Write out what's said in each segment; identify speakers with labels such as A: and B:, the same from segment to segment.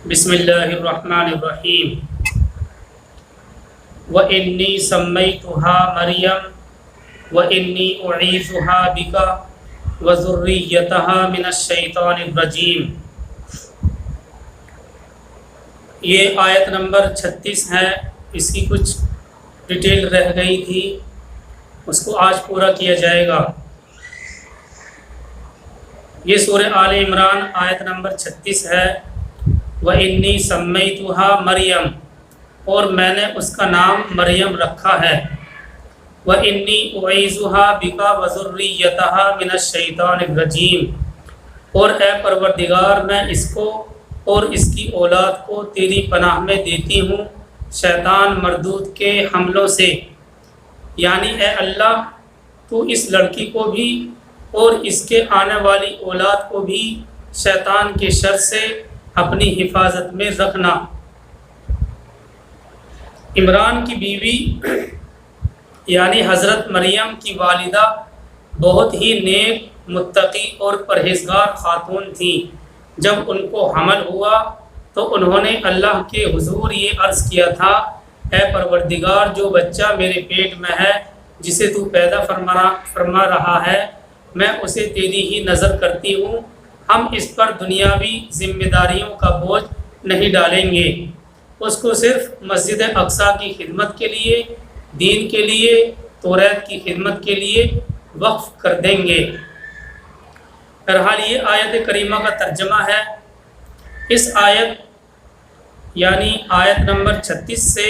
A: بسم اللہ الرحمن الرحیم وَإِنِّي سَمَّيْتُهَا مَرْيَمَ وَإِنِّي أُعِيذُهَا بِكَ وَذُرِّيَّتَهَا مِنَ الشَّيْطَانِ الرَّجِيمِ۔ یہ آیت نمبر 36 ہے، اس کی کچھ ڈیٹیل رہ گئی تھی، اس کو آج پورا کیا جائے گا۔ یہ سورہ آل عمران آیت نمبر 36 ہے۔ وَإِنِّي سَمَّيْتُهَا مَرْيَمَ، اور میں نے اس کا نام مریم رکھا ہے۔ وَإِنِّي أُعِيذُهَا بِكَ وَذُرِّيَّتَهَا مِنَ الشَّيْطَانِ الرَّجِيمِ، اور اے پروردگار میں اس کو اور اس کی اولاد کو تیری پناہ میں دیتی ہوں شیطان مردود کے حملوں سے، یعنی اے اللہ تو اس لڑکی کو بھی اور اس کے آنے والی اولاد کو بھی شیطان کے شر سے اپنی حفاظت میں رکھنا۔ عمران کی بیوی یعنی حضرت مریم کی والدہ بہت ہی نیک، متقی اور پرہیزگار خاتون تھیں۔ جب ان کو حمل ہوا تو انہوں نے اللہ کے حضور یہ عرض کیا تھا، اے پروردگار، جو بچہ میرے پیٹ میں ہے جسے تو پیدا فرما رہا ہے، میں اسے تیری ہی نظر کرتی ہوں، ہم اس پر دنیاوی ذمہ داریوں کا بوجھ نہیں ڈالیں گے، اس کو صرف مسجد اقصیٰ کی خدمت کے لیے، دین کے لیے، توریت کی خدمت کے لیے وقف کر دیں گے۔ بہرحال یہ آیت کریمہ کا ترجمہ ہے۔ اس آیت یعنی آیت نمبر 36 سے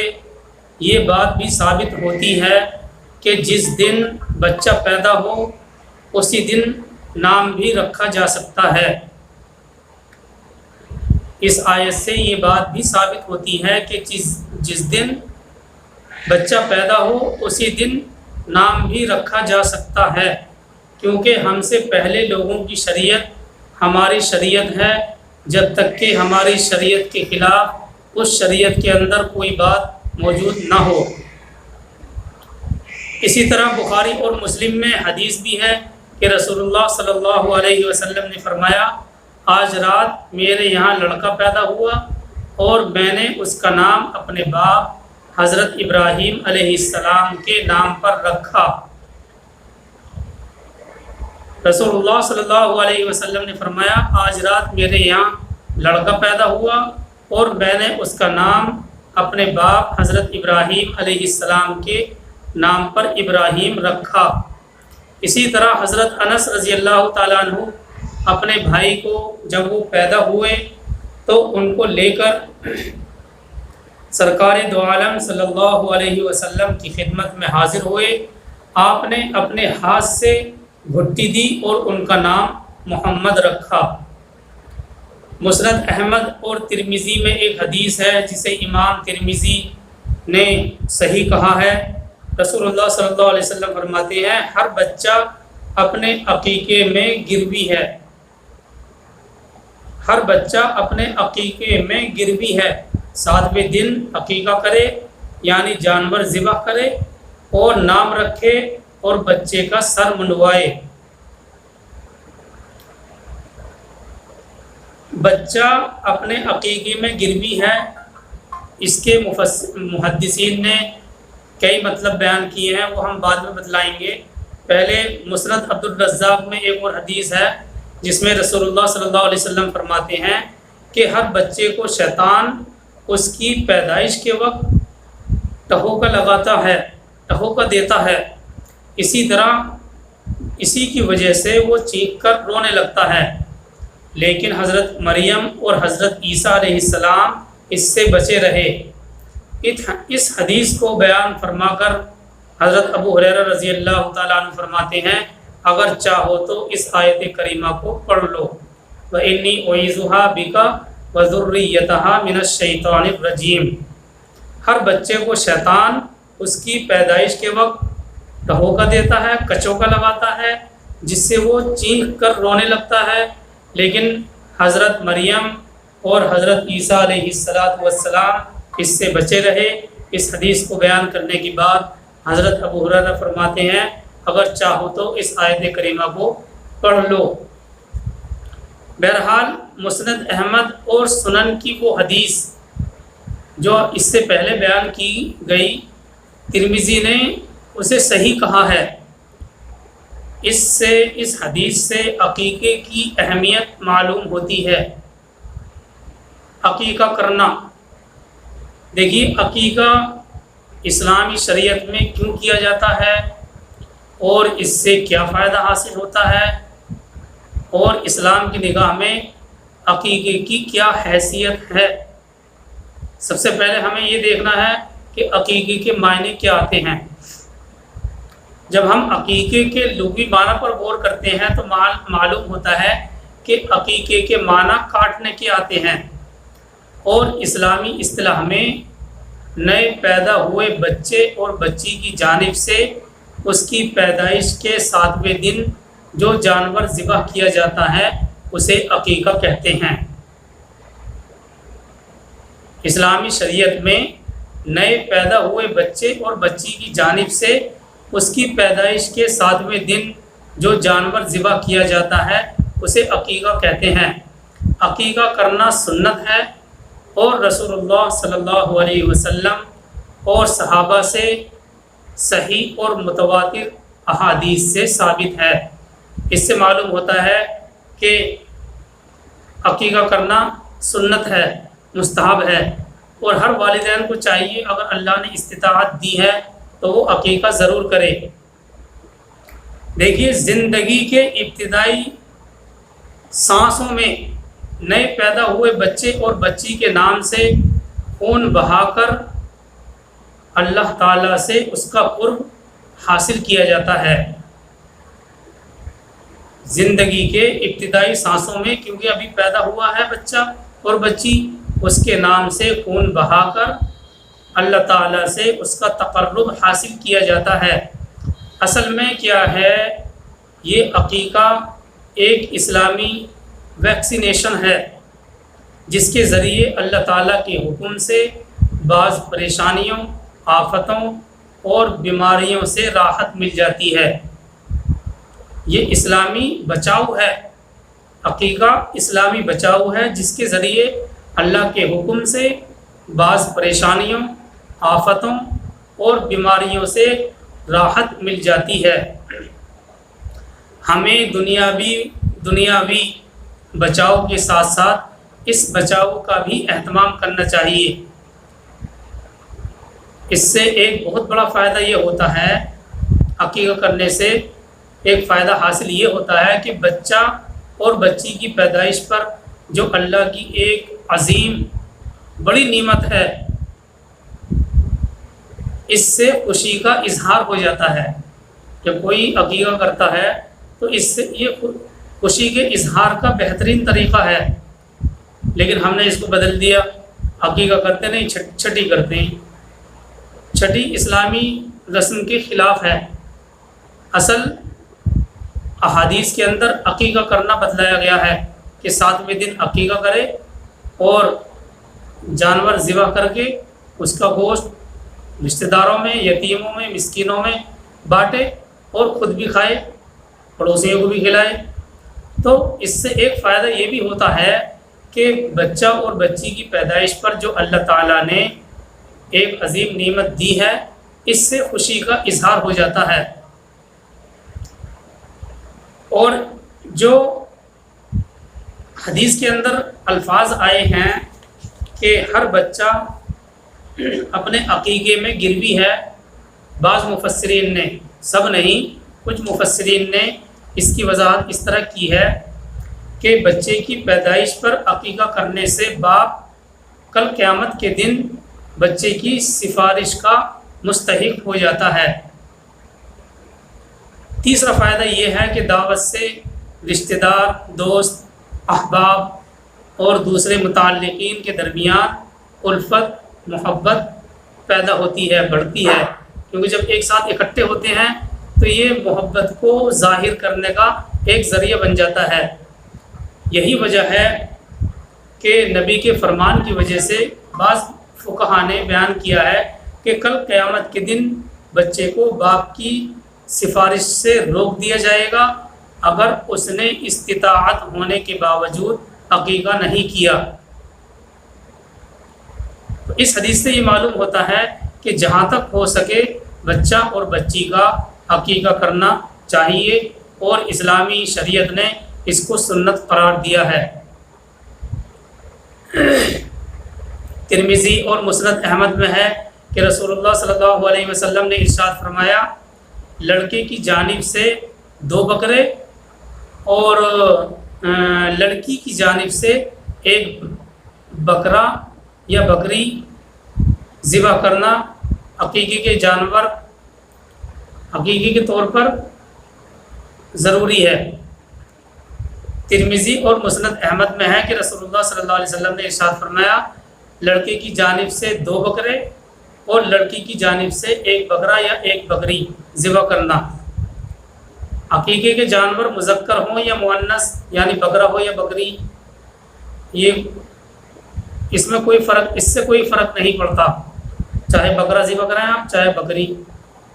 A: یہ بات بھی ثابت ہوتی ہے کہ جس دن بچہ پیدا ہو اسی دن نام بھی رکھا جا سکتا ہے۔ اس آیت سے یہ بات بھی ثابت ہوتی ہے کہ جس دن بچہ پیدا ہو اسی دن نام بھی رکھا جا سکتا ہے، کیونکہ ہم سے پہلے لوگوں کی شریعت ہماری شریعت ہے، جب تک کہ ہماری شریعت کے خلاف اس شریعت کے اندر کوئی بات موجود نہ ہو۔ اسی طرح بخاری اور مسلم میں حدیث بھی ہے کہ رسول اللہ صلی اللہ علیہ وسلم نے فرمایا، آج رات میرے یہاں لڑکا پیدا ہوا اور میں نے اس کا نام اپنے باپ حضرت ابراہیم علیہ السلام کے نام پر رکھا۔ رسول اللہ صلی اللہ علیہ وسلم نے فرمایا، آج رات میرے یہاں لڑکا پیدا ہوا اور میں نے اس کا نام اپنے باپ حضرت ابراہیم علیہ السلام کے نام پر ابراہیم رکھا۔ اسی طرح حضرت انس رضی اللہ تعالیٰ عنہ اپنے بھائی کو جب وہ پیدا ہوئے تو ان کو لے کر سرکار دو عالم صلی اللہ علیہ وسلم کی خدمت میں حاضر ہوئے۔ آپ نے اپنے ہاتھ سے گھٹی دی اور ان کا نام محمد رکھا۔ مسند احمد اور ترمذی میں ایک حدیث ہے جسے امام ترمذی نے صحیح کہا ہے۔ رسول اللہ صلی اللہ علیہ وسلم فرماتے ہیں، ہر بچہ اپنے عقیقے میں گروی ہے، ہر بچہ اپنے عقیقے میں گروی ہے، 7ویں دن عقیقہ کرے یعنی جانور ذبح کرے اور نام رکھے اور بچے کا سر منڈوائے۔ بچہ اپنے عقیقے میں گروی ہے، اس کے محدثین نے کئی مطلب بیان کیے ہیں، وہ ہم بعد میں بتلائیں گے۔ پہلے مسند عبد الرزاق میں ایک اور حدیث ہے جس میں رسول اللہ صلی اللہ علیہ وسلم فرماتے ہیں کہ ہر بچے کو شیطان اس کی پیدائش کے وقت ٹہوکا لگاتا ہے، ٹہوکا دیتا ہے، اسی طرح اسی کی وجہ سے وہ چیخ کر رونے لگتا ہے، لیکن حضرت مریم اور حضرت عیسیٰ علیہ السلام اس سے بچے رہے۔ اس حدیث کو بیان فرما کر حضرت ابو ہریرہ رضی اللہ تعالیٰ عنہ فرماتے ہیں، اگر چاہو تو اس آیت کریمہ کو پڑھ لو، وَإِنِّي أُعِيذُهَا بِكَ وَذُرِّيَّتَهَا مِنَ الشَّيْطَانِ الرَّجِيمِ۔ ہر بچے کو شیطان اس کی پیدائش کے وقت ٹہوکا دیتا ہے، کچوکا لگاتا ہے، جس سے وہ چیخ کر رونے لگتا ہے، لیکن حضرت مریم اور حضرت عیسیٰ علیہ السلام اس سے بچے رہے۔ اس حدیث کو بیان کرنے کے بعد حضرت ابو ہریرہ فرماتے ہیں، اگر چاہو تو اس آیت کریمہ کو پڑھ لو۔ بہرحال مسند احمد اور سنن کی وہ حدیث جو اس سے پہلے بیان کی گئی، ترمذی نے اسے صحیح کہا ہے۔ اس حدیث سے عقیقے کی اہمیت معلوم ہوتی ہے۔ عقیقہ کرنا، دیکھیے عقیقہ اسلامی شریعت میں کیوں کیا جاتا ہے اور اس سے کیا فائدہ حاصل ہوتا ہے، اور اسلام کی نگاہ میں عقیقے کی کیا حیثیت ہے۔ سب سے پہلے ہمیں یہ دیکھنا ہے کہ عقیقے کے معنی کیا آتے ہیں۔ جب ہم عقیقے کے لغوی معنی پر غور کرتے ہیں تو معلوم ہوتا ہے کہ عقیقے کے معنی کاٹنے کے آتے ہیں، اور اسلامی اصطلاح میں نئے پیدا ہوئے بچے اور بچی کی جانب سے اس کی پیدائش کے 7ویں دن جو جانور ذبح کیا جاتا ہے اسے عقیقہ کہتے ہیں۔ اسلامی شریعت میں نئے پیدا ہوئے بچے اور بچی کی جانب سے اس کی پیدائش کے 7ویں دن جو جانور ذبح کیا جاتا ہے اسے عقیقہ کہتے ہیں۔ عقیقہ کرنا سنت ہے اور رسول اللہ صلی اللہ علیہ وسلم اور صحابہ سے صحیح اور متواتر احادیث سے ثابت ہے۔ اس سے معلوم ہوتا ہے کہ عقیقہ کرنا سنت ہے، مستحب ہے، اور ہر والدین کو چاہیے اگر اللہ نے استطاعت دی ہے تو وہ عقیقہ ضرور کرے۔ دیکھیے زندگی کے ابتدائی سانسوں میں نئے پیدا ہوئے بچے اور بچی کے نام سے خون بہا کر اللہ تعالیٰ سے اس کا قرب حاصل کیا جاتا ہے۔ زندگی کے ابتدائی سانسوں میں، کیونکہ ابھی پیدا ہوا ہے بچہ اور بچی، اس کے نام سے خون بہا کر اللہ تعالیٰ سے اس کا تقرب حاصل کیا جاتا ہے۔ اصل میں کیا ہے، یہ عقیقہ ایک اسلامی ویکسینیشن ہے جس کے ذریعے اللہ تعالیٰ کے حکم سے بعض پریشانیوں، آفتوں اور بیماریوں سے راحت مل جاتی ہے۔ یہ اسلامی بچاؤ ہے، عقیقہ اسلامی بچاؤ ہے جس کے ذریعے اللہ کے حکم سے بعض پریشانیوں، آفتوں اور بیماریوں سے راحت مل جاتی ہے۔ ہمیں دنیاوی بچاؤ کے ساتھ ساتھ اس بچاؤ کا بھی اہتمام کرنا چاہیے۔ اس سے ایک بہت بڑا فائدہ یہ ہوتا ہے، عقیقہ کرنے سے ایک فائدہ حاصل یہ ہوتا ہے کہ بچہ اور بچی کی پیدائش پر جو اللہ کی ایک عظیم بڑی نعمت ہے، اس سے خوشی کا اظہار ہو جاتا ہے۔ جب کوئی عقیقہ کرتا ہے تو اس سے یہ خوشی کے اظہار کا بہترین طریقہ ہے، لیکن ہم نے اس کو بدل دیا، عقیقہ کرتے نہیں، چھٹی کرتے ہیں۔ چھٹی اسلامی رسم کے خلاف ہے۔ اصل احادیث کے اندر عقیقہ کرنا بتلایا گیا ہے کہ 7ویں دن عقیقہ کرے اور جانور ذبح کر کے اس کا گوشت رشتہ داروں میں، یتیموں میں، مسکینوں میں بانٹے اور خود بھی کھائے، پڑوسیوں کو بھی کھلائے۔ تو اس سے ایک فائدہ یہ بھی ہوتا ہے کہ بچہ اور بچی کی پیدائش پر جو اللہ تعالیٰ نے ایک عظیم نعمت دی ہے، اس سے خوشی کا اظہار ہو جاتا ہے۔ اور جو حدیث کے اندر الفاظ آئے ہیں کہ ہر بچہ اپنے عقیقے میں گروی ہے، بعض مفسرین نے، سب نہیں، کچھ مفسرین نے اس کی وضاحت اس طرح کی ہے کہ بچے کی پیدائش پر عقیقہ کرنے سے باپ کل قیامت کے دن بچے کی سفارش کا مستحق ہو جاتا ہے۔ تیسرا فائدہ یہ ہے کہ دعوت سے رشتہ دار، دوست، احباب اور دوسرے متعلقین کے درمیان الفت، محبت پیدا ہوتی ہے، بڑھتی ہے، کیونکہ جب ایک ساتھ اکٹھے ہوتے ہیں تو یہ محبت کو ظاہر کرنے کا ایک ذریعہ بن جاتا ہے۔ یہی وجہ ہے کہ نبی کے فرمان کی وجہ سے بعض فقہا نے بیان کیا ہے کہ کل قیامت کے دن بچے کو باپ کی سفارش سے روک دیا جائے گا اگر اس نے استطاعت ہونے کے باوجود عقیقہ نہیں کیا۔ تو اس حدیث سے یہ معلوم ہوتا ہے کہ جہاں تک ہو سکے بچہ اور بچی کا عقیقہ کرنا چاہیے، اور اسلامی شریعت نے اس کو سنت قرار دیا ہے۔ ترمذی اور مسند احمد میں ہے کہ رسول اللہ صلی اللہ علیہ وسلم نے ارشاد فرمایا، لڑکے کی جانب سے 2 بکرے اور لڑکی کی جانب سے 1 بکرا یا بکری ذبح کرنا عقیقے کے جانور عقیقے کے طور پر ضروری ہے۔ ترمذی اور مسند احمد میں ہے کہ رسول اللہ صلی اللہ علیہ وسلم نے ارشاد فرمایا، لڑکے کی جانب سے 2 بکرے اور لڑکی کی جانب سے 1 بکرا یا 1 بکری ذبح کرنا۔ عقیقے کے جانور مذکر ہوں یا مؤنث، یعنی بکرا ہو یا بکری، یہ اس سے کوئی فرق نہیں پڑتا، چاہے بکرا ذبح کریں آپ، چاہے بکری،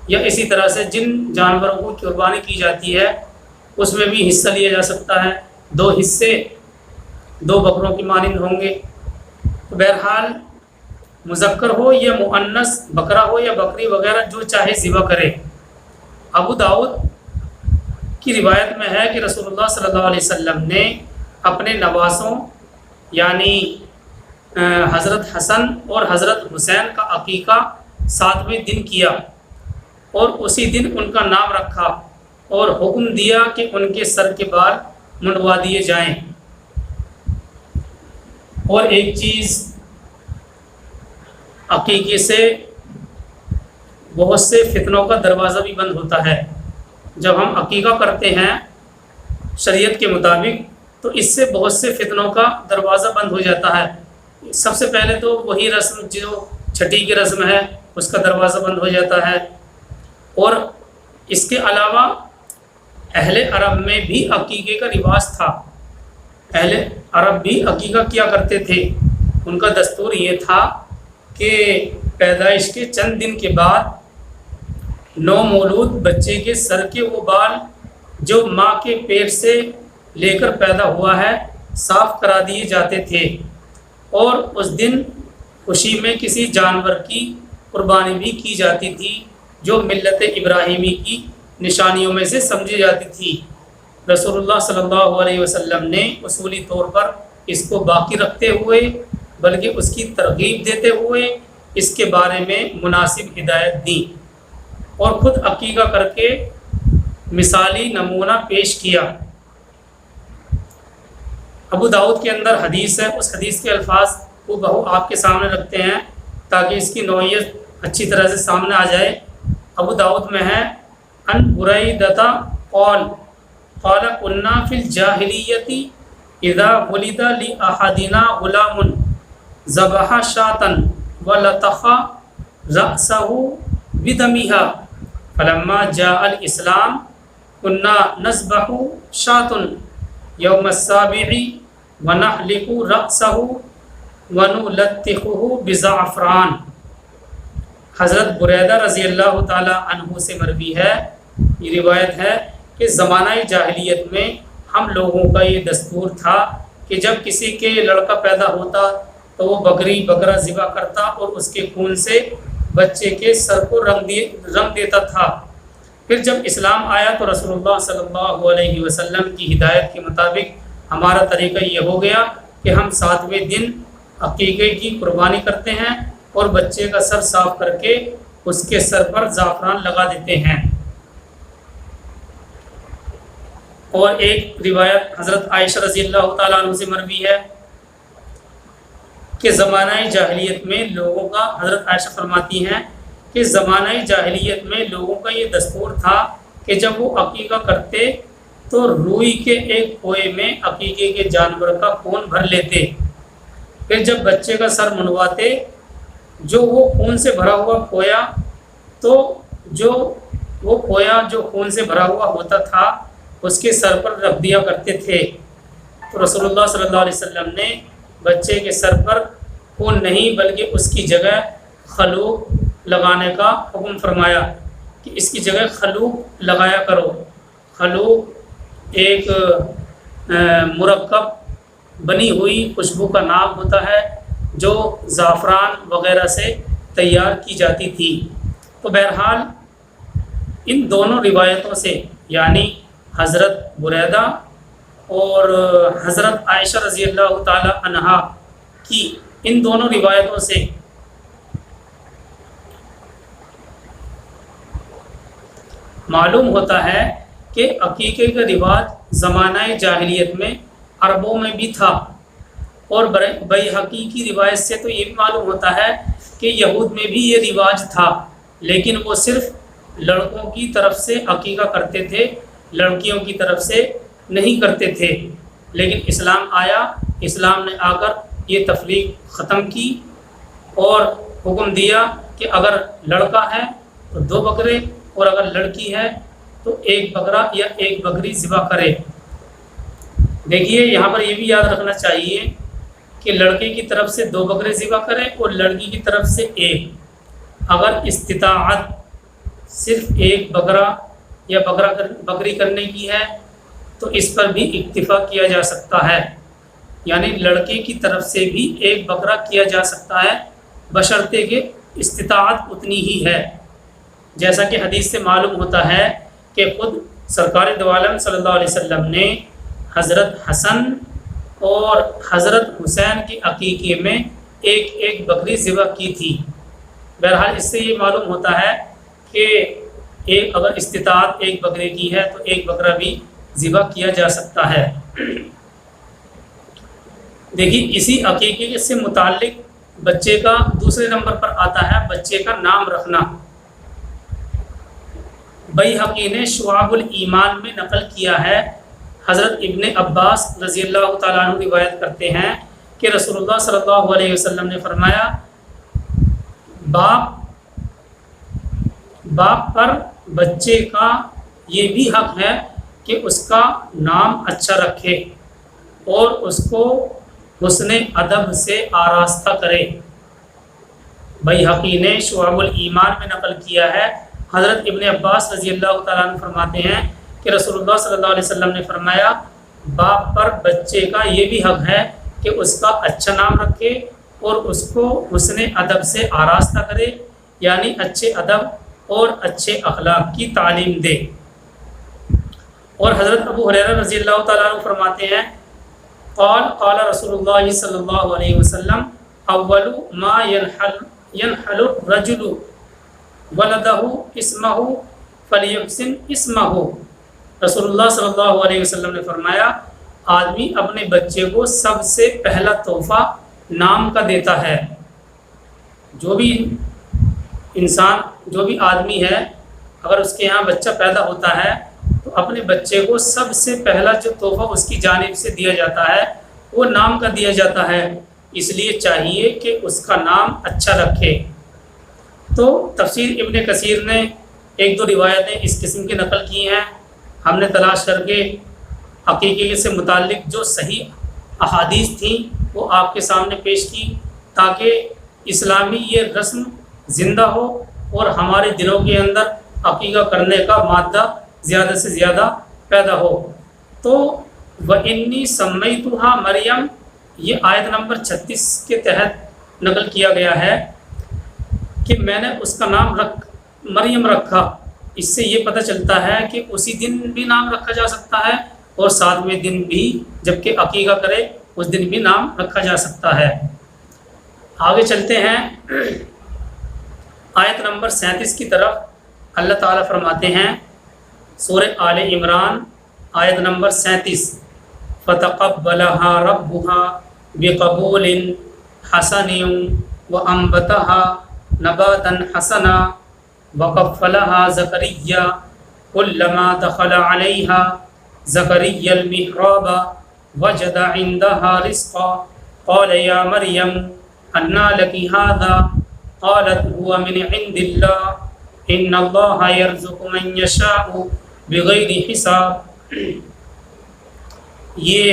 A: یا اسی طرح سے جن جانوروں کو قربانی کی جاتی ہے اس میں بھی حصہ لیا جا سکتا ہے۔ 2 حصے 2 بکروں کی مانند ہوں گے۔ تو بہرحال مذکر ہو یا مؤنث، بکرا ہو یا بکری وغیرہ، جو چاہے ذبح کرے۔ ابو داؤد کی روایت میں ہے کہ رسول اللہ صلی اللہ علیہ وسلم نے اپنے نواسوں یعنی حضرت حسن اور حضرت حسین کا عقیقہ 7ویں دن کیا، اور اسی دن ان کا نام رکھا اور حکم دیا کہ ان کے سر کے بال منڈوا دیے جائیں۔ اور ایک چیز، عقیقے سے بہت سے فتنوں کا دروازہ بھی بند ہوتا ہے۔ جب ہم عقیقہ کرتے ہیں شریعت کے مطابق تو اس سے بہت سے فتنوں کا دروازہ بند ہو جاتا ہے۔ سب سے پہلے تو وہی رسم جو چھٹی کی رسم ہے اس کا دروازہ بند ہو جاتا ہے، اور اس کے علاوہ اہل عرب میں بھی عقیقے کا رواج تھا۔ اہل عرب بھی عقیقہ کیا کرتے تھے۔ ان کا دستور یہ تھا کہ پیدائش کے چند دن کے بعد نو مولود بچے کے سر کے وہ بال جو ماں کے پیٹ سے لے کر پیدا ہوا ہے صاف کرا دیے جاتے تھے، اور اس دن خوشی میں کسی جانور کی قربانی بھی کی جاتی تھی جو ملت ابراہیمی کی نشانیوں میں سے سمجھی جاتی تھی۔ رسول اللہ صلی اللہ علیہ وسلم نے اصولی طور پر اس کو باقی رکھتے ہوئے بلکہ اس کی ترغیب دیتے ہوئے اس کے بارے میں مناسب ہدایت دی، اور خود عقیقہ کر کے مثالی نمونہ پیش کیا۔ ابو داؤد کے اندر حدیث ہے، اس حدیث کے الفاظ کو بہو آپ کے سامنے رکھتے ہیں تاکہ اس کی نوعیت اچھی طرح سے سامنے آ جائے۔ ابو داؤد میں ہے، ان بریدہ قال قال كنا في الجاهلیۃ اذا ولد لاحدنا غلام ذبح شاة ولطخ رأسه بدمها فلما جاء الاسلام كنا نذبح شاة يوم السابع ونحلق رأسه ونلطخه بزعفران۔ حضرت بریدہ رضی اللہ تعالی عنہ سے مروی ہے، یہ روایت ہے کہ زمانہ جاہلیت میں ہم لوگوں کا یہ دستور تھا کہ جب کسی کے لڑکا پیدا ہوتا تو وہ بکری بکرا ذبح کرتا اور اس کے خون سے بچے کے سر کو رنگ دیتا تھا۔ پھر جب اسلام آیا تو رسول اللہ صلی اللہ علیہ وسلم کی ہدایت کے مطابق ہمارا طریقہ یہ ہو گیا کہ ہم 7ویں دن عقیقے کی قربانی کرتے ہیں اور بچے کا سر صاف کر کے اس کے سر پر زعفران لگا دیتے ہیں۔ اور ایک روایت حضرت عائشہ رضی اللہ تعالیٰ عنہ سے مروی ہے کہ زمانہ جاہلیت میں لوگوں کا، حضرت عائشہ فرماتی ہیں کہ زمانہ جاہلیت میں لوگوں کا یہ دستور تھا کہ جب وہ عقیقہ کرتے تو روئی کے ایک پوئے میں عقیقے کے جانور کا خون بھر لیتے، پھر جب بچے کا سر منڈواتے جو وہ خون سے بھرا ہوا پویا تو وہ پویا جو خون سے بھرا ہوا ہوتا تھا اس کے سر پر رکھ دیا کرتے تھے۔ تو رسول اللہ صلی اللہ علیہ وسلم نے بچے کے سر پر خون نہیں بلکہ اس کی جگہ خلوق لگانے کا حکم فرمایا کہ اس کی جگہ خلوق لگایا کرو۔ خلوق ایک مرکب بنی ہوئی خوشبو کا نام ہوتا ہے جو زعفران وغیرہ سے تیار کی جاتی تھی۔ تو بہرحال ان دونوں روایتوں سے، یعنی حضرت بریدہ اور حضرت عائشہ رضی اللہ تعالی عنہا کی ان دونوں روایتوں سے معلوم ہوتا ہے کہ عقیقے کا رواج زمانہ جاہلیت میں عربوں میں بھی تھا، اور بیہقی کی روایت سے تو یہ بھی معلوم ہوتا ہے کہ یہود میں بھی یہ رواج تھا، لیکن وہ صرف لڑکوں کی طرف سے عقیقہ کرتے تھے، لڑکیوں کی طرف سے نہیں کرتے تھے۔ لیکن اسلام آیا، اسلام نے آ کر یہ تفریق ختم کی اور حکم دیا کہ اگر لڑکا ہے تو 2 بکرے، اور اگر لڑکی ہے تو 1 بکرا یا 1 بکری ذبح کرے۔ دیکھیے یہاں پر یہ بھی یاد رکھنا چاہیے کہ لڑکے کی طرف سے 2 بکرے ذبح کرے اور لڑکی کی طرف سے 1۔ اگر استطاعت صرف 1 بکرا یا بکری کرنے کی ہے تو اس پر بھی اکتفا کیا جا سکتا ہے، یعنی لڑکے کی طرف سے بھی 1 بکرا کیا جا سکتا ہے، بشرطے کہ استطاعت اتنی ہی ہے۔ جیسا کہ حدیث سے معلوم ہوتا ہے کہ خود سرکار دو عالم صلی اللہ علیہ وسلم نے حضرت حسن اور حضرت حسین کے عقیقے میں 1 بکری ذبح کی تھی۔ بہرحال اس سے یہ معلوم ہوتا ہے کہ اگر استطاعت 1 بکرے کی ہے تو 1 بکرا بھی ذبح کیا جا سکتا ہے۔ دیکھیے اسی عقیقے سے متعلق بچے کا دوسرے نمبر پر آتا ہے بچے کا نام رکھنا۔ بیہقی نے شعب الایمان میں نقل کیا ہے، حضرت ابن عباس رضی اللہ تعالیٰ عنہ روایت کرتے ہیں کہ رسول اللہ صلی اللہ علیہ وسلم نے فرمایا، باپ پر بچے کا یہ بھی حق ہے کہ اس کا نام اچھا رکھے اور اس کو حسن ادب سے آراستہ کرے۔ بیہقی نے شعب الایمان میں نقل کیا ہے، حضرت ابن عباس رضی اللہ تعالیٰ عنہ فرماتے ہیں کہ رسول اللہ صلی اللہ علیہ وسلم نے فرمایا، باپ پر بچے کا یہ بھی حق ہے کہ اس کا اچھا نام رکھے اور اس کو حسن ادب سے آراستہ کرے، یعنی اچھے ادب اور اچھے اخلاق کی تعلیم دے۔ اور حضرت ابو ہریرہ رضی اللہ تعالیٰ عنہ فرماتے ہیں، قال رسول اللہ صلی اللہ علیہ وسلم، اول ما ينحل الرجل ولدہ اسمہ فلیحسن اسمہ۔ رسول اللہ صلی اللہ علیہ وسلم نے فرمایا، آدمی اپنے بچے کو سب سے پہلا تحفہ نام کا دیتا ہے۔ جو بھی انسان، جو بھی آدمی ہے، اگر اس کے یہاں بچہ پیدا ہوتا ہے تو اپنے بچے کو سب سے پہلا جو تحفہ اس کی جانب سے دیا جاتا ہے وہ نام کا دیا جاتا ہے، اس لیے چاہیے کہ اس کا نام اچھا رکھے۔ تو تفسیر ابن کثیر نے 1-2 روایتیں اس قسم کی نقل کی ہیں، ہم نے تلاش کر کے عقیقے سے متعلق جو صحیح احادیث تھیں وہ آپ کے سامنے پیش کی، تاکہ اسلامی یہ رسم زندہ ہو اور ہمارے دلوں کے اندر عقیقہ کرنے کا مادہ زیادہ سے زیادہ پیدا ہو۔ تو وَإِنِّي سَمَّيْتُهَا مریم، یہ آیت نمبر 36 کے تحت نقل کیا گیا ہے کہ میں نے اس کا نام مریم رکھا۔ اس سے یہ پتہ چلتا ہے کہ اسی دن بھی نام رکھا جا سکتا ہے اور 7ویں دن بھی، جب کہ عقیقہ کرے اس دن بھی نام رکھا جا سکتا ہے۔ آگے چلتے ہیں آیت نمبر 37 کی طرف۔ اللہ تعالیٰ فرماتے ہیں سورہ آل عمران آیت نمبر 37، فَتَقَبَّلَهَا رَبُّهَا بِقَبُولٍ حَسَنٍ وَأَنبَتَهَا نَبَاتًا حَسَنًا وَكَفَّلَهَا زَكَرِيَّا كُلَّمَا دَخَلَ عَلَيْهَا زَكَرِيَّا الْمِحْرَابَ وَجَدَ عِندَهَا رِزْقًا قَالَ يَا مَرْيَمُ أَنَّىٰ لَكِ هَٰذَا قَالَتْ هُوَ مِنْ عِندِ اللَّهِ إِنَّ اللَّهَ يَرْزُقُ مَن يَشَاءُ بِغَيْرِ حِسَابٍ۔ یہ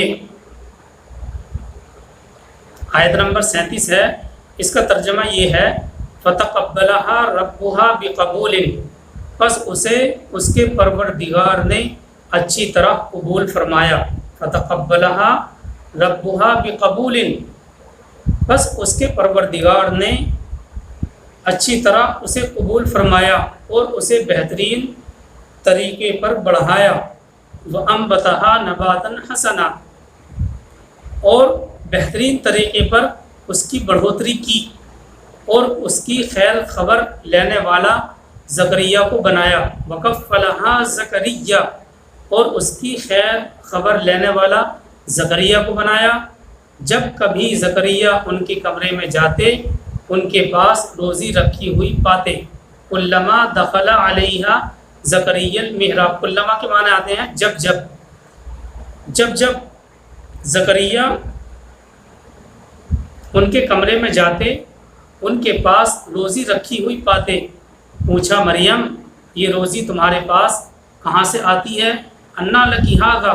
A: آیت نمبر 37 ہے، اس کا ترجمہ یہ ہے، فَتَقَبَّلَهَا رَبُّهَا بِقَبُولٍ، پس اسے اس کے پروردگار نے اچھی طرح قبول فرمایا۔ فتقبلہا ربہا بقبول، بس اس کے پروردگار نے اچھی طرح اسے قبول فرمایا اور اسے بہترین طریقے پر بڑھایا۔ وَأَنبَتَهَا نَبَاتًا حَسَنًا، اور بہترین طریقے پر اس کی بڑھوتری کی، اور اس کی خیر خبر لینے والا زکریا کو بنایا۔ وَكَفَّلَهَا زَكَرِيَّا، اور اس کی خیر خبر لینے والا زکریا کو بنایا۔ جب کبھی زکریا ان کے کمرے میں جاتے ان کے پاس روزی رکھی ہوئی پاتے۔ کلما دخل علیہا زکریا المحراب، کلما کے معنی آتے ہیں جب زکریا ان کے کمرے میں جاتے ان کے پاس روزی رکھی ہوئی پاتے۔ پوچھا مریم، یہ روزی تمہارے پاس کہاں سے آتی ہے؟ انا لکی ھذا،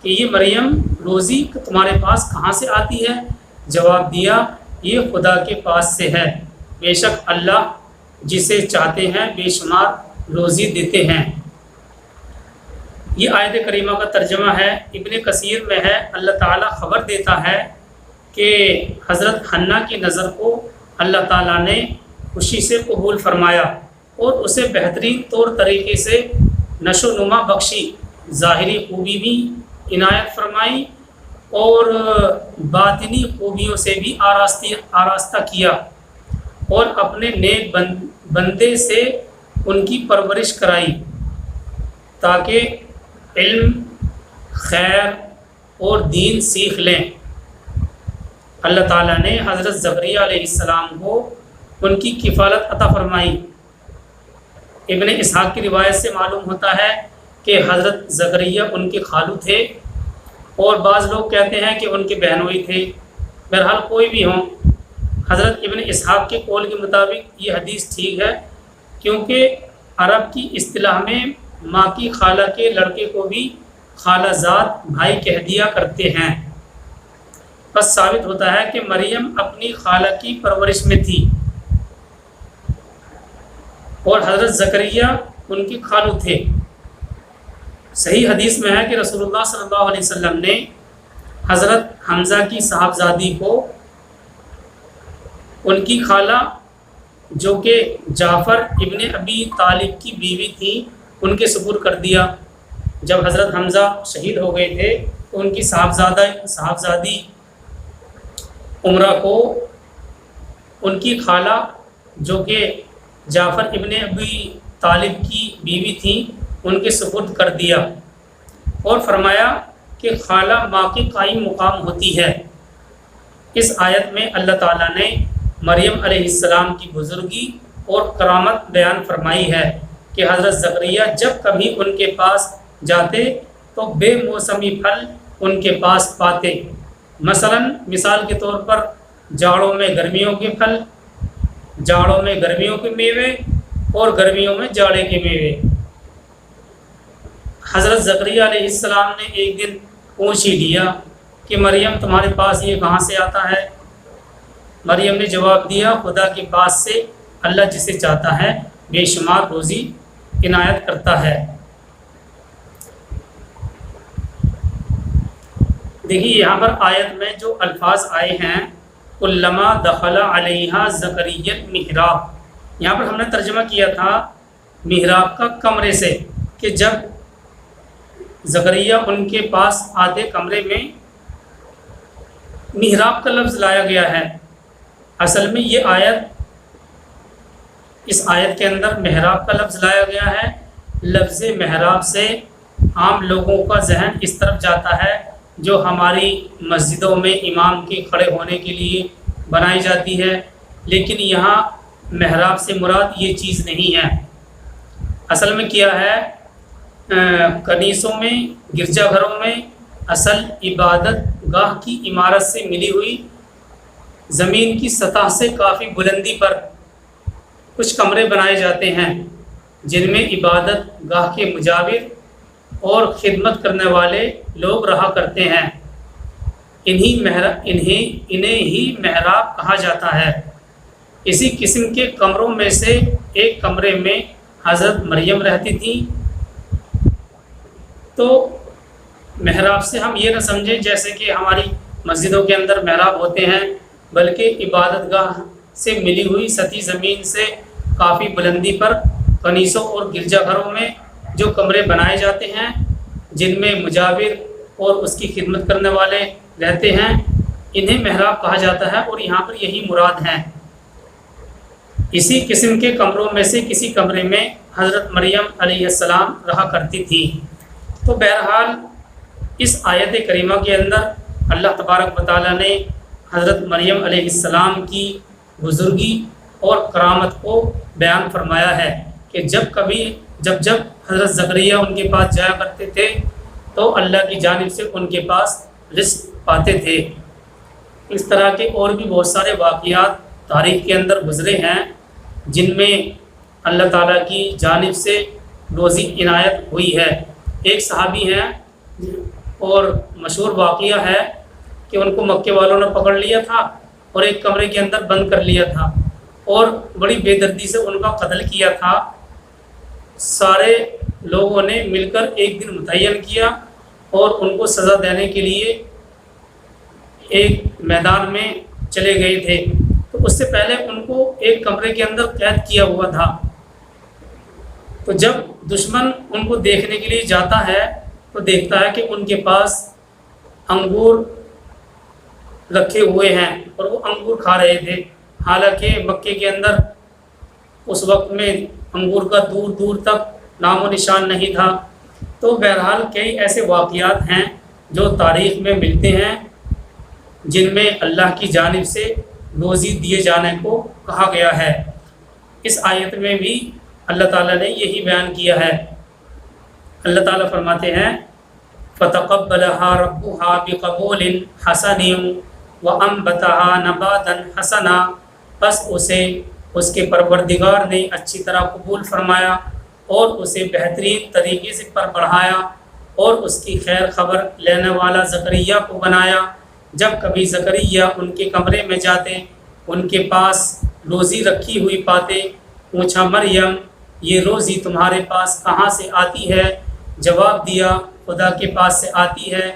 A: کہ یہ مریم روزی تمہارے پاس کہاں سے آتی ہے؟ جواب دیا، یہ خدا کے پاس سے ہے، بے شک اللہ جسے چاہتے ہیں بے شمار روزی دیتے ہیں۔ یہ آیت کریمہ کا ترجمہ ہے، ابن کثیر میں ہے، اللہ تعالیٰ خبر دیتا ہے کہ حضرت حنہ کی نظر کو اللہ تعالیٰ نے خوشی سے قبول فرمایا اور اسے بہترین طور طریقے سے نشو و نما بخشی، ظاہری خوبی بھی عنایت فرمائی اور باطنی خوبیوں سے بھی آراستہ کیا، اور اپنے نیک بندے سے ان کی پرورش کرائی تاکہ علم، خیر اور دین سیکھ لیں۔ اللہ تعالیٰ نے حضرت زکریا علیہ السلام کو ان کی کفالت عطا فرمائی۔ ابن اسحاق کی روایت سے معلوم ہوتا ہے کہ حضرت زکریا ان کے خالو تھے، اور بعض لوگ کہتے ہیں کہ ان کے بہنوئی تھے۔ بہرحال کوئی بھی ہوں، حضرت ابن اسحاق کے قول کے مطابق یہ حدیث ٹھیک ہے، کیونکہ عرب کی اصطلاح میں ماں کی خالہ کے لڑکے کو بھی خالہ زاد بھائی کہہ دیا کرتے ہیں۔ بس ثابت ہوتا ہے کہ مریم اپنی خالہ کی پرورش میں تھی اور حضرت زکریا ان کے خالو تھے۔ صحیح حدیث میں ہے کہ رسول اللہ صلی اللہ علیہ وسلم نے حضرت حمزہ کی صاحبزادی کو ان کی خالہ جو کہ جعفر ابن ابی طالب کی بیوی تھی ان کے سپرد کر دیا۔ جب حضرت حمزہ شہید ہو گئے تھے تو ان کی صاحبزادی عمرہ کو ان کی خالہ جو کہ جعفر ابن ابی طالب کی بیوی تھی ان کے سپرد کر دیا، اور فرمایا کہ خالہ ماں کے قائم مقام ہوتی ہے۔ اس آیت میں اللہ تعالیٰ نے مریم علیہ السلام کی بزرگی اور کرامت بیان فرمائی ہے کہ حضرت زکریا جب کبھی ان کے پاس جاتے تو بے موسمی پھل ان کے پاس پاتے، مثال کے طور پر جاڑوں میں گرمیوں کے پھل، جاڑوں میں گرمیوں کے میوے اور گرمیوں میں جاڑے کے میوے۔ حضرت زکریا علیہ السلام نے ایک دن پوچھ ہی لیا کہ مریم تمہارے پاس یہ کہاں سے آتا ہے؟ مریم نے جواب دیا، خدا کے پاس سے اللہ جسے چاہتا ہے بے شمار روزی عنایت کرتا ہے۔ دیکھیے یہاں پر آیت میں جو الفاظ آئے ہیں، کلما دخل علیہا زکریا المحراب، یہاں پر ہم نے ترجمہ کیا تھا محراب کا کمرے سے، کہ جب زکریا ان کے پاس آتے کمرے میں، محراب کا لفظ لایا گیا ہے۔ اصل میں یہ اس آیت کے اندر محراب کا لفظ لایا گیا ہے۔ لفظ محراب سے عام لوگوں کا ذہن اس طرف جاتا ہے جو ہماری مسجدوں میں امام کے کھڑے ہونے کے لیے بنائی جاتی ہے، لیکن یہاں محراب سے مراد یہ چیز نہیں ہے۔ اصل میں کیا ہے، کنیسوں میں، گرجا گھروں میں اصل عبادت گاہ کی عمارت سے ملی ہوئی زمین کی سطح سے کافی بلندی پر کچھ کمرے بنائے جاتے ہیں جن میں عبادت گاہ کے مجاور اور خدمت کرنے والے لوگ رہا کرتے ہیں۔ انہیں ہی محراب کہا جاتا ہے۔ اسی قسم کے کمروں میں سے ایک کمرے میں حضرت مریم رہتی تھی، تو محراب سے ہم یہ نہ سمجھیں جیسے کہ ہماری مسجدوں کے اندر محراب ہوتے ہیں، بلکہ عبادت گاہ سے ملی ہوئی سطحی زمین سے کافی بلندی پر کنیسوں اور گرجا گھروں میں جو کمرے بنائے جاتے ہیں جن میں مجاور اور اس کی خدمت کرنے والے رہتے ہیں، انہیں محراب کہا جاتا ہے، اور یہاں پر یہی مراد ہیں۔ اسی قسم کے کمروں میں سے کسی کمرے میں حضرت مریم علیہ السلام رہا کرتی تھی۔ تو بہرحال اس آیت کریمہ کے اندر اللہ تبارک و تعالیٰ نے حضرت مریم علیہ السلام کی بزرگی اور کرامت کو بیان فرمایا ہے کہ جب حضرت زکریا ان کے پاس جایا کرتے تھے تو اللہ کی جانب سے ان کے پاس رزق پاتے تھے۔ اس طرح کے اور بھی بہت سارے واقعات تاریخ کے اندر گزرے ہیں جن میں اللہ تعالیٰ کی جانب سے روزی عنایت ہوئی ہے۔ ایک صحابی ہیں اور مشہور واقعہ ہے کہ ان کو مکے والوں نے پکڑ لیا تھا اور ایک کمرے کے اندر بند کر لیا تھا اور بڑی بے دردی سے ان کا قتل کیا تھا۔ سارے لوگوں نے مل کر ایک دن متعین کیا اور ان کو سزا دینے کے لیے ایک میدان میں چلے گئے تھے۔ تو اس سے پہلے ان کو ایک کمرے کے اندر قید کیا ہوا تھا۔ تو جب دشمن ان کو دیکھنے کے لیے جاتا ہے تو دیکھتا ہے کہ ان کے پاس انگور رکھے ہوئے ہیں اور وہ انگور کھا رہے تھے، حالانکہ مکے کے اندر اس وقت میں انگور کا دور دور تک نام و نشان نہیں تھا۔ تو بہرحال کئی ایسے واقعات ہیں جو تاریخ میں ملتے ہیں جن میں اللہ کی جانب سے روزی دیے جانے کو کہا گیا ہے۔ اس آیت میں بھی اللہ تعالیٰ نے یہی بیان کیا ہے۔ اللہ تعالیٰ فرماتے ہیں فَتَقَبَّلَهَا رَبُّهَا بِقَبُولٍ حَسَنٍ وَأَنبَتَهَا نَبَاتًا حَسَنًا، بس اسے اس کے پروردگار نے اچھی طرح قبول فرمایا اور اسے بہترین طریقے سے پر بڑھایا اور اس کی خیر خبر لینے والا زکریا کو بنایا۔ جب کبھی زکریا ان کے کمرے میں جاتے ان کے پاس روزی رکھی ہوئی پاتے، پوچھا مریم یہ روزی تمہارے پاس کہاں سے آتی ہے؟ جواب دیا خدا کے پاس سے آتی ہے،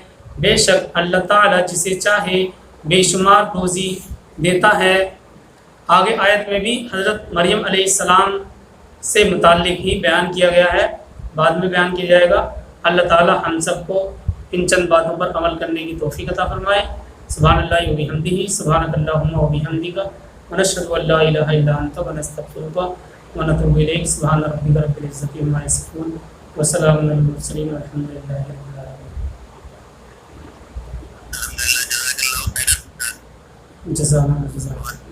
A: بے شک اللہ تعالیٰ جسے چاہے بے شمار روزی دیتا ہے۔ آگے آیت میں بھی حضرت مریم علیہ السلام سے متعلق ہی بیان کیا گیا ہے، بعد میں بیان کیا جائے گا۔ اللہ تعالیٰ ہم سب کو ان چند باتوں پر عمل کرنے کی توفیق عطا فرمائے۔ سبحان اللہ و بحمدہ، سبحانک اللہم و بحمدک، ونشہد ان لا الہ الا انت ونستغفرک ونتوب الیک۔ سبحان ربک رب العزۃ عما یصفون وسلام علی المرسلین والحمد للہ رب العالمین۔ جزاک اللہ خیر۔